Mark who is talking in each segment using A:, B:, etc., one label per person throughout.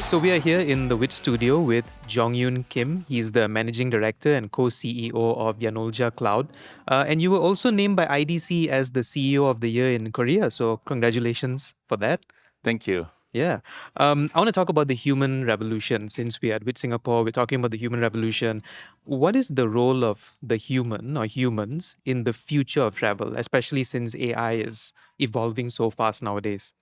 A: So we are here in the WiT Studio with Jongyoon Kim. He's the managing director and co-CEO of Yanolja Cloud. And you were also named by IDC as the CEO of the year in Korea. So congratulations for that.
B: Thank you.
A: Yeah. I want to talk about the human revolution. Since we are with Singapore, we're talking about the human revolution. What is the role of the human or humans in the future of travel, especially since AI is evolving so fast nowadays?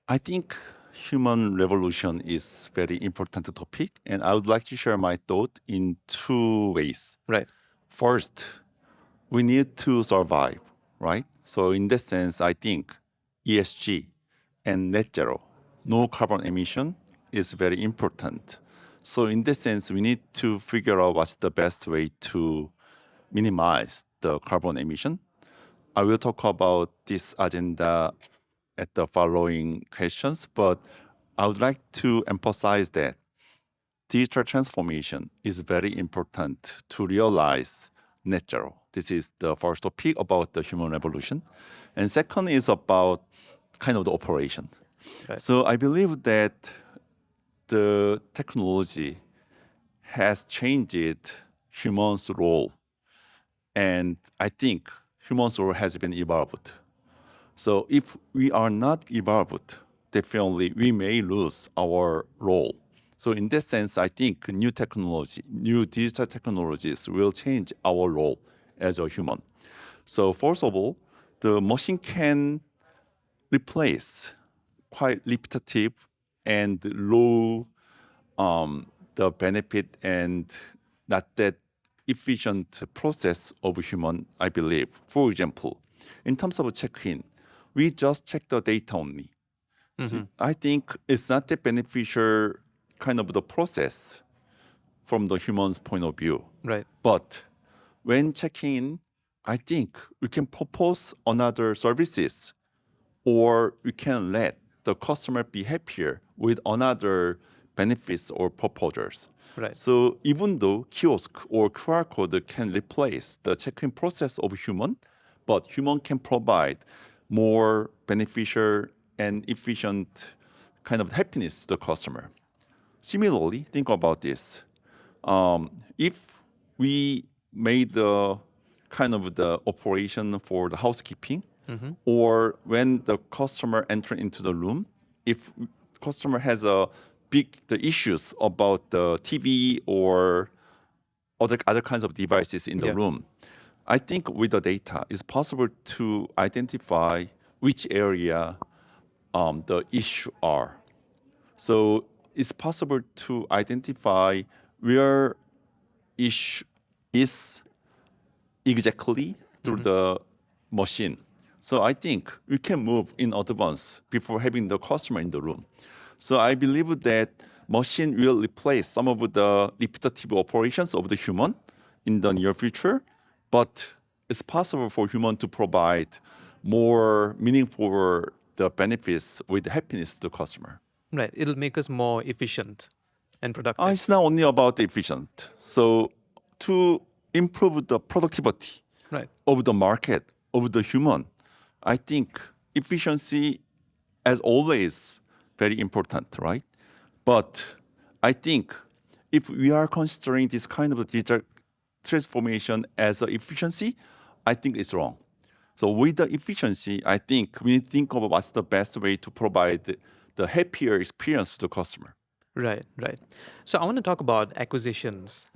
B: I think human revolution is very important topic, and I would like to share my thought in two ways.
A: Right.
B: First, we need to survive, right? So in that sense, I think ESG and net zero, no carbon emission, is very important. So in that sense, we need to figure out what's the best way to minimize the carbon emission. I will talk about this agenda at the following questions, but I would like to emphasize that digital transformation is very important to realize net zero. This is the first topic about the human revolution. And second is about kind of the operation.
A: Right.
B: So I believe that the technology has changed humans' role. And I think humans' role has been evolved. So if we are not evolved, definitely we may lose our role. So in that sense, I think new technology, new digital technologies will change our role as a human. So first of all, the machine can replace quite repetitive and low the benefit and not that efficient process of human, I believe. For example, in terms of check-in, we just check the data only. So I think it's not that beneficial kind of the process from the human's point of view.
A: Right.
B: But when checking in, I think we can propose another services or we can let the customer be happier with another benefits or proposals.
A: Right.
B: So even though kiosk or QR code can replace the check-in process of human, but human can provide more beneficial and efficient kind of happiness to the customer. Similarly, think about this. If we made the kind of the operation for the housekeeping, or when the customer enter into the room, if customer has a the issues about the TV or other kinds of devices in the
A: Yeah.
B: room, I think with the data, it's possible to identify which area the issue are. So it's possible to identify where issue is exactly through the machine. So I think we can move in advance before having the customer in the room. So I believe that machine will replace some of the repetitive operations of the human in the near future, but it's possible for human to provide more meaningful the benefits with happiness to the customer.
A: Right. It'll make us more efficient and productive.
B: It's not only about efficient. So to improve the productivity
A: Right.
B: of the market, of the human, I think efficiency, as always, very important, right? But I think if we are considering this kind of digital transformation as an efficiency, I think it's wrong. So with the efficiency, I think we need to think of what's the best way to provide the happier experience to the customer.
A: Right, right. So I want to talk about acquisitions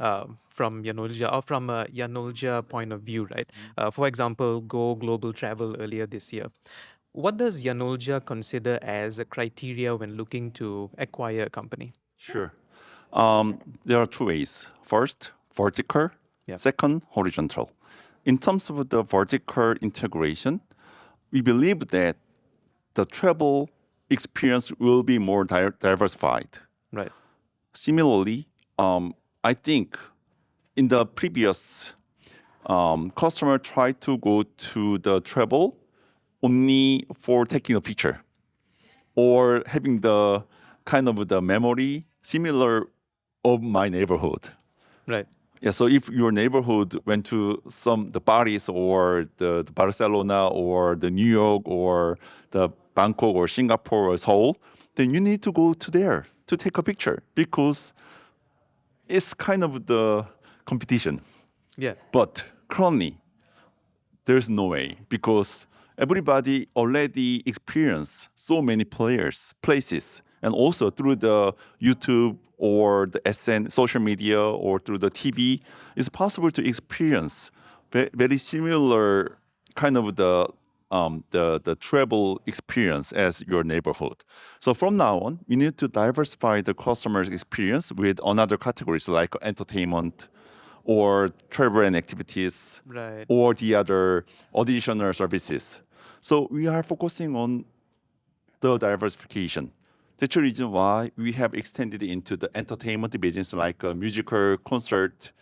A: from Yanolja or from a Yanolja point of view, right? For example, Go Global Travel earlier this year. What does Yanolja consider as a criteria when looking to acquire a company?
B: Sure. There are two ways. First, vertical.
A: Yeah.
B: Second, horizontal. In terms of the vertical integration, we believe that the travel experience will be more diversified.
A: Right.
B: Similarly, I think in the previous, customer tried to go to the travel only for taking a picture or having the kind of the memory similar of my neighborhood.
A: Right.
B: Yeah, so if your neighborhood went to the Paris or the Barcelona or the New York or the Bangkok or Singapore or Seoul, then you need to go to there to take a picture because it's kind of the competition.
A: Yeah.
B: But currently, there's no way because everybody already experienced so many players, places, and also through the YouTube or the SN social media or through the TV, it's possible to experience very similar kind of the travel experience as your neighborhood. So from now on, we need to diversify the customer's experience with another categories like entertainment, or travel and activities,
A: Right.
B: or the other additional services. So we are focusing on the diversification. That's the reason why we have extended into the entertainment business like a musical, concert,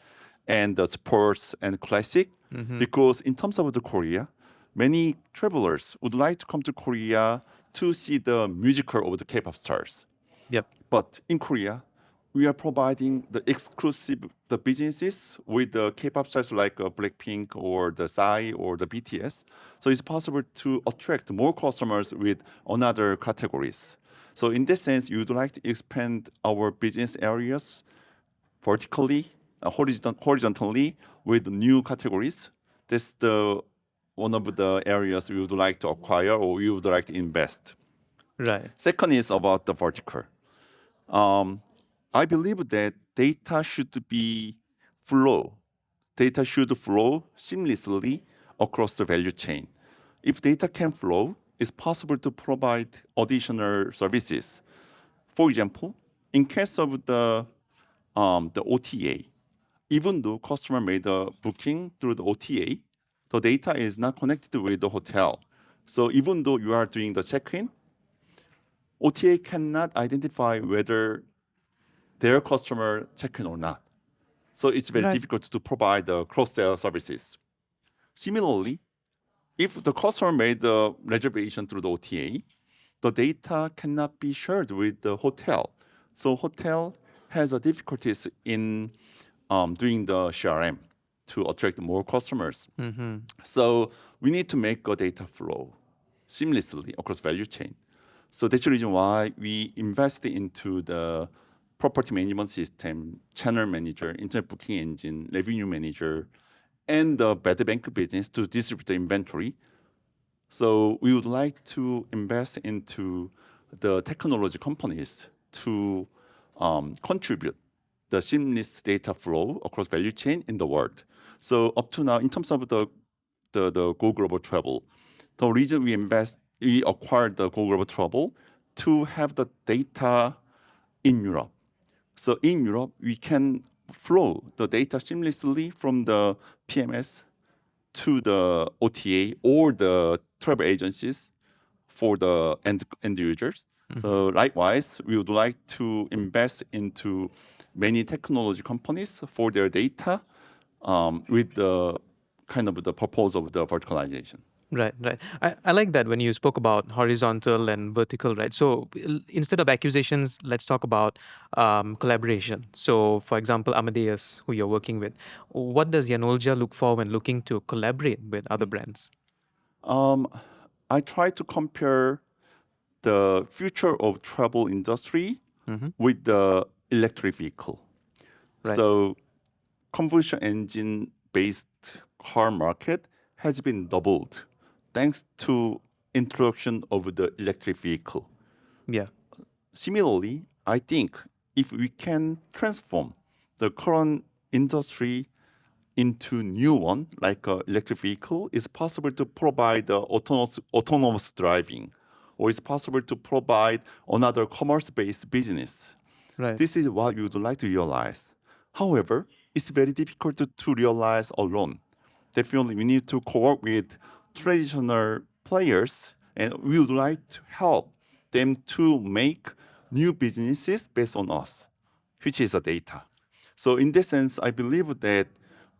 B: and the sports and classic.
A: Mm-hmm.
B: Because in terms of the Korea, many travelers would like to come to Korea to see the musical of the K-pop stars.
A: Yep.
B: But in Korea, we are providing the exclusive the businesses with the K-pop stars like Blackpink or the Psy or the BTS. So it's possible to attract more customers with another categories. So in this sense, you would like to expand our business areas vertically, horizontally with new categories. That's the one of the areas we would like to acquire or we would like to invest.
A: Right.
B: Second is about the vertical. I believe that data should be flow. Data should flow seamlessly across the value chain. If data can flow, it's possible to provide additional services. For example, in case of the OTA, even though customer made a booking through the OTA, the data is not connected with the hotel. So even though you are doing the check-in, OTA cannot identify whether their customer check-in or not. So it's very
A: Right.
B: difficult to provide the cross-sell services. Similarly, if the customer made the reservation through the OTA, the data cannot be shared with the hotel. So hotel has a difficulties in doing the CRM to attract more customers.
A: Mm-hmm.
B: So we need to make a data flow seamlessly across value chain. So that's the reason why we invest into the property management system, channel manager, internet booking engine, revenue manager, and the bed bank business to distribute the inventory. So we would like to invest into the technology companies to contribute the seamless data flow across value chain in the world. So up to now, in terms of the Go Global Travel, the reason we acquired the Go Global Travel to have the data in Europe. So in Europe, we can flow the data seamlessly from the PMS to the OTA or the travel agencies for the end users.
A: Mm-hmm.
B: So likewise, we would like to invest into many technology companies for their data with the kind of the purpose of the verticalization.
A: Right, right. I like that when you spoke about horizontal and vertical, right? So instead of acquisitions, let's talk about collaboration. So, for example, Amadeus, who you're working with, what does Yanolja look for when looking to collaborate with other brands?
B: Um, I try to compare the future of travel industry
A: Mm-hmm.
B: with the electric vehicle.
A: Right.
B: So combustion engine based car market has been doubled thanks to introduction of the electric vehicle.
A: Yeah.
B: Similarly, I think if we can transform the current industry into new one, like electric vehicle, it's possible to provide autonomous driving, or it's possible to provide another commerce-based business.
A: Right.
B: This is what we would like to realize. However, it's very difficult to realize alone. Definitely, we need to co-work with traditional players, and we would like to help them to make new businesses based on us, which is the data. So in this sense, I believe that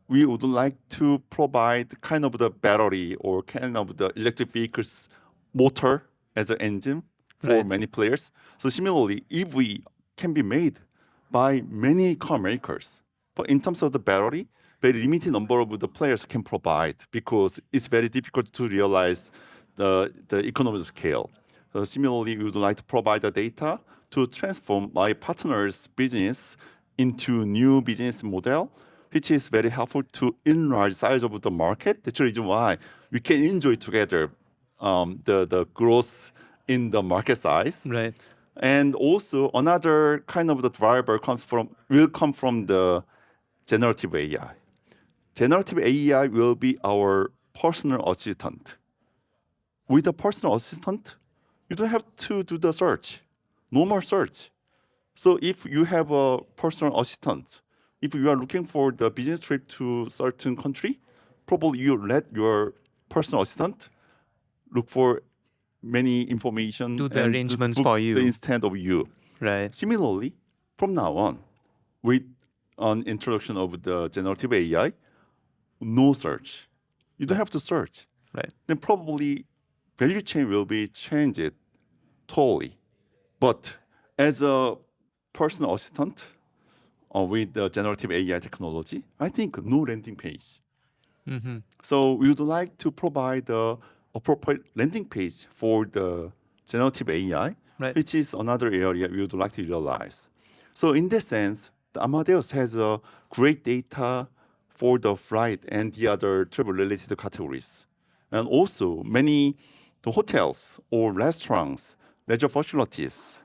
B: we would like to provide kind of the battery or kind of the electric vehicles motor as an engine for
A: Right.
B: many players. So similarly, if we can be made by many car makers, but in terms of the battery, very limited number of the players can provide because it's very difficult to realize the economies of scale. So similarly, we would like to provide the data to transform my partner's business into new business model, which is very helpful to enlarge size of the market. That's the reason why we can enjoy together the growth in the market size.
A: Right.
B: And also another kind of the driver will come from the generative AI. Generative AI will be our personal assistant. With a personal assistant, you don't have to do the search. No more search. So if you have a personal assistant, if you are looking for the business trip to certain country, probably you let your personal assistant look for many information
A: Do the
B: and
A: arrangements
B: book
A: for
B: the
A: you.
B: instead of you.
A: Right.
B: Similarly, from now on, with an introduction of the generative AI, no search. You don't
A: Right.
B: have to search.
A: Right.
B: Then probably value chain will be changed totally. But as a personal assistant with the generative AI technology, I think no landing page.
A: Mm-hmm.
B: So we would like to provide the appropriate landing page for the generative AI,
A: Right.
B: which is another area we would like to utilize. So in this sense, the Amadeus has a great data for the flight and the other travel-related categories. And also many the hotels or restaurants, leisure facilities,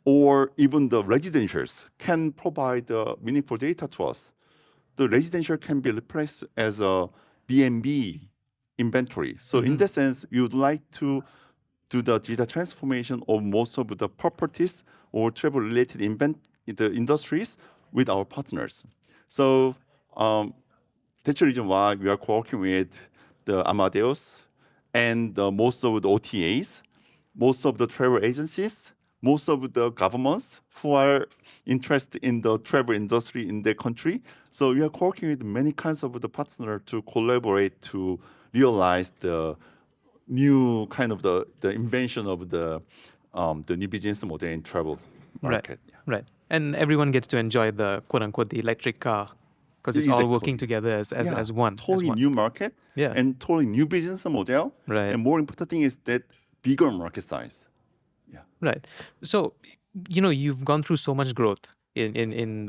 B: or even the residentials can provide meaningful data to us. The residential can be replaced as a B&B inventory. So in
A: Mm-hmm.
B: that sense, we would like to do the data transformation of most of the properties or travel-related the industries with our partners. So that's the reason why we are working with the Amadeus and most of the OTAs, most of the travel agencies, most of the governments who are interested in the travel industry in their country. So we are working with many kinds of the partners to collaborate to realize the new kind of the invention of the new business model in travel
A: Right.
B: market. Yeah.
A: Right. And everyone gets to enjoy the quote unquote the electric car because it's all working
B: Exactly.
A: together
B: Yeah,
A: as one. As
B: totally
A: one.
B: new market
A: Yeah.
B: and totally new business model.
A: Right.
B: And more important thing is that bigger market size. Yeah.
A: Right. So, you've gone through so much growth in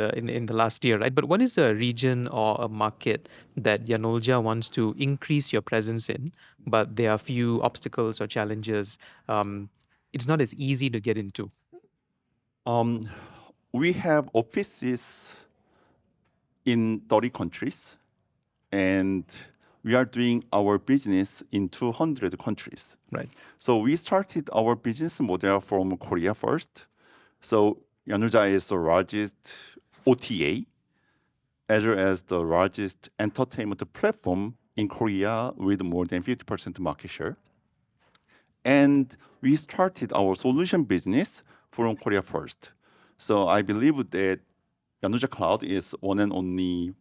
A: the last year, right? But what is a region or a market that Yanolja wants to increase your presence in, but there are few obstacles or challenges? It's not as easy to get into.
B: Um, we have offices in 30 countries, and we are doing our business in 200 countries.
A: Right.
B: So we started our business model from Korea first. So Yanolja is the largest OTA, as well as the largest entertainment platform in Korea with more than 50% market share. And we started our solution business from Korea first. So I believe that Yanolja Cloud is one and only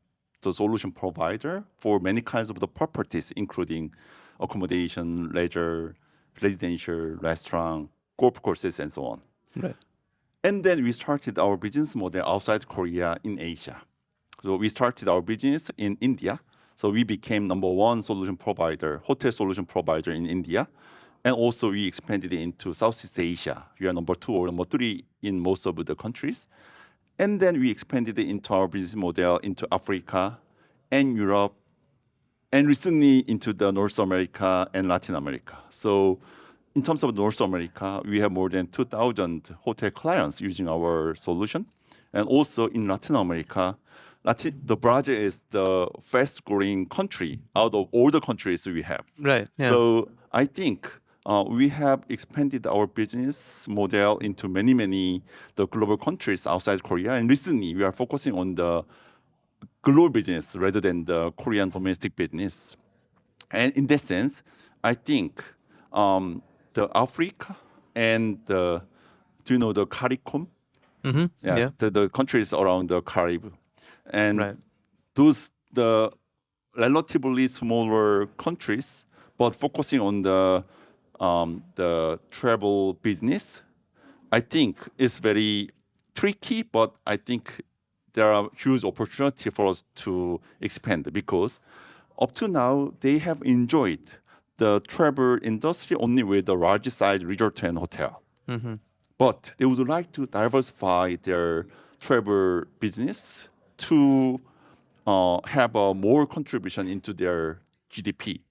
B: the solution provider for many kinds of the properties, including accommodation, leisure, residential, restaurant, golf courses, and so on.
A: Right.
B: And then we started our business model outside Korea in Asia. So we started our business in India. So we became number one solution provider, hotel solution provider in India. And also we expanded into Southeast Asia. We are number two or number three in most of the countries. And then we expanded into our business model into Africa and Europe, and recently into the North America and Latin America. So in terms of North America, we have more than 2,000 hotel clients using our solution. And also in Latin America, the Brazil is the fast growing country out of all the countries we have.
A: Right. Yeah.
B: So I think we have expanded our business model into many the global countries outside Korea. And recently we are focusing on the global business rather than the Korean domestic business. And in that sense, I think the Africa and do you know the CARICOM?
A: Mm-hmm.
B: Yeah,
A: Yeah.
B: the countries around the Caribbean, and
A: Right.
B: those the relatively smaller countries, but focusing on the travel business, I think is very tricky. But I think there are huge opportunity for us to expand because up to now they have enjoyed the travel industry only with the large size resort and hotel. But they would like to diversify their travel business to have a more contribution into their GDP.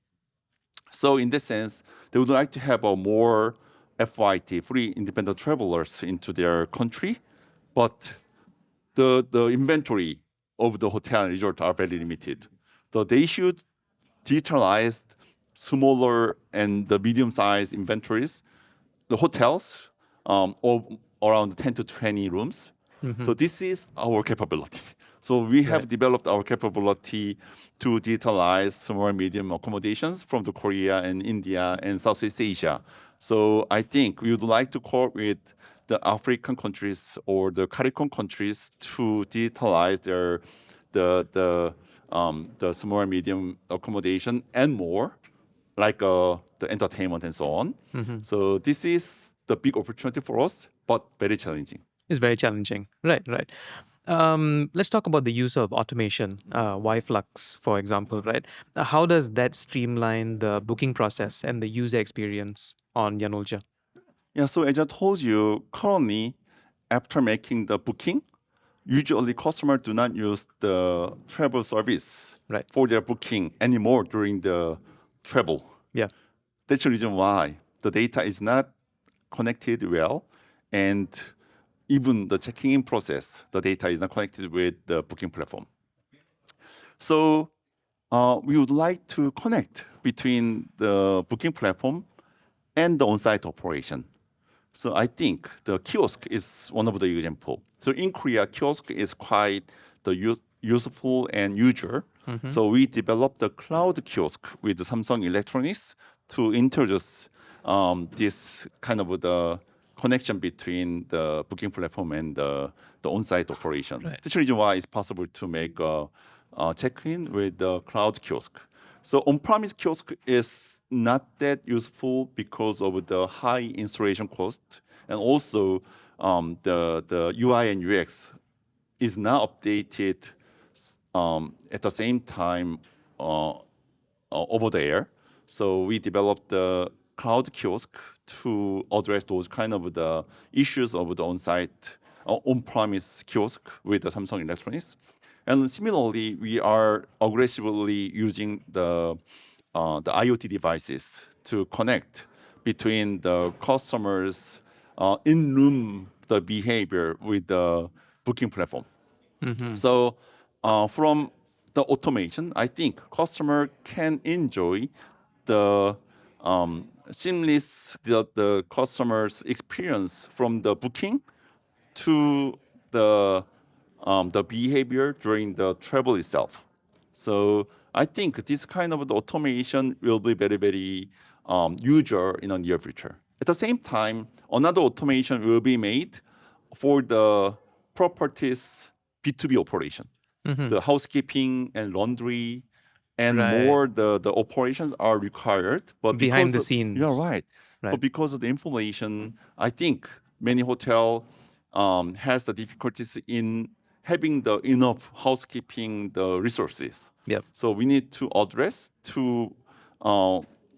B: So in this sense, they would like to have a more FYT, free independent travelers into their country, but the inventory of the hotel and resort are very limited. So they should digitalize smaller and the medium-sized inventories, the hotels, of around 10 to 20 rooms. So this is our capability. So we have
A: Right.
B: developed our capability to digitalize small and medium accommodations from the Korea and India and Southeast Asia. So I think we would like to cooperate with the African countries or the Caribbean countries to digitalize their the small and medium accommodation and more, like the entertainment and so on. So this is the big opportunity for us, but very challenging.
A: It's very challenging. Right, right. Let's talk about the use of automation, YFlux, for example, right? How does that streamline the booking process and the user experience on Yanolja?
B: Yeah, so as I told you, currently, after making the booking, usually customers do not use the travel service
A: Right.
B: for their booking anymore during the travel.
A: Yeah.
B: That's the reason why the data is not connected well, and even the checking in process, the data is not connected with the booking platform. So we would like to connect between the booking platform and the on-site operation. So I think the kiosk is one of the example. So in Korea, kiosk is quite the useful and user. So we developed the cloud kiosk with the Samsung Electronics to introduce this kind of the connection between the booking platform and the on-site operation.
A: Right.
B: That's the reason why it's possible to make a check-in with the cloud kiosk. So on-premise kiosk is not that useful because of the high installation cost, and also the UI and UX is not updated at the same time over the air. So we developed the cloud kiosk to address those kind of the issues of the on-site, on-premise kiosk with the Samsung Electronics. And similarly, we are aggressively using the IoT devices to connect between the customers' in-room the behavior with the booking platform. So from the automation, I think customer can enjoy the seamless the customer's experience from the booking to the behavior during the travel itself. So I think this kind of the automation will be very, very user in the near future. At the same time, another automation will be made for the properties B2B operation. The housekeeping and laundry and
A: Right.
B: more the operations are required. But
A: Behind
B: because
A: the
B: you're
A: scenes.
B: right.
A: Right.
B: But because of the inflation, I think many hotel has the difficulties in having the enough housekeeping the resources.
A: Yep.
B: So we need to address to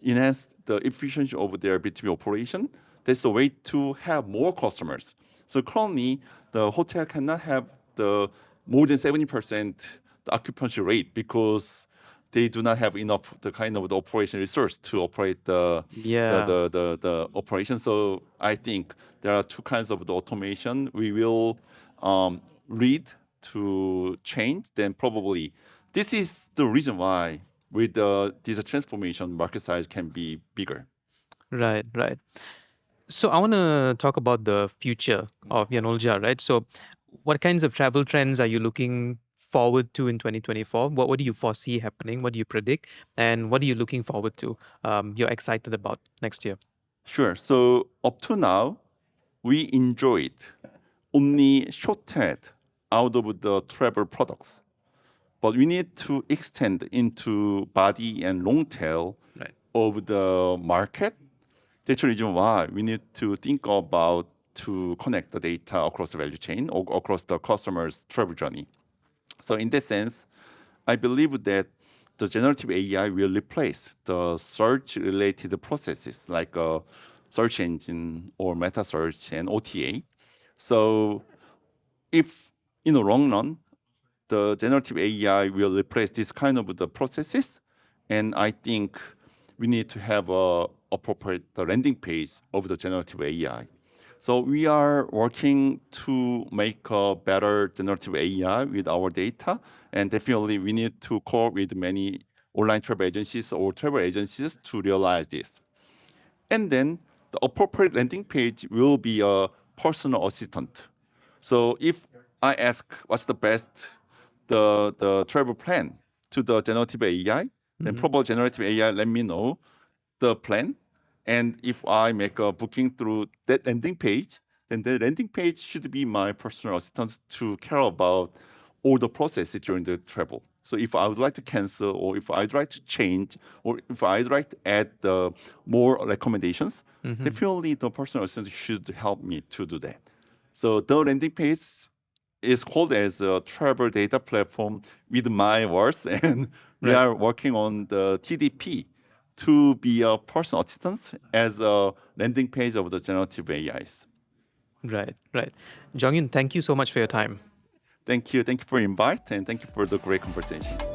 B: enhance the efficiency of their B2B operation. That's a way to have more customers. So currently, the hotel cannot have the more than 70% the occupancy rate because they do not have enough the kind of the operation resource to operate
A: Yeah.
B: the operation. So I think there are two kinds of the automation we will lead to change. Then probably this is the reason why with this transformation market size can be bigger.
A: Right, right. So I want to talk about the future of Yanolja, right? So what kinds of travel trends are you looking forward to in 2024? What do you foresee happening? What do you predict? And what are you looking forward to? You're excited about next year?
B: Sure. So up to now, we enjoyed only short tail out of the travel products, but we need to extend into body and long tail
A: Right.
B: of the market. That's the reason why we need to think about to connect the data across the value chain or across the customer's travel journey. So in that sense, I believe that the generative AI will replace the search-related processes like search engine or meta search and OTA. So if in the long run, the generative AI will replace this kind of the processes, and I think we need to have a appropriate landing page of the generative AI. So we are working to make a better generative AI with our data, and definitely we need to cooperate with many online travel agencies or travel agencies to realize this. And then the appropriate landing page will be a personal assistant. So if I ask what's the best the travel plan to the generative AI, then probably generative AI let me know the plan. And if I make a booking through that landing page, then the landing page should be my personal assistant to care about all the processes during the travel. So if I would like to cancel, or if I'd like to change, or if I'd like to add more recommendations, definitely the personal assistant should help me to do that. So the landing page is called as a travel data platform with my words, and we
A: Right.
B: are working on the TDP to be a personal assistant as a landing page of the generative AIs.
A: Right. Right. Jonghyun, thank you so much for your time.
B: Thank you for the invite, and thank you for the great conversation.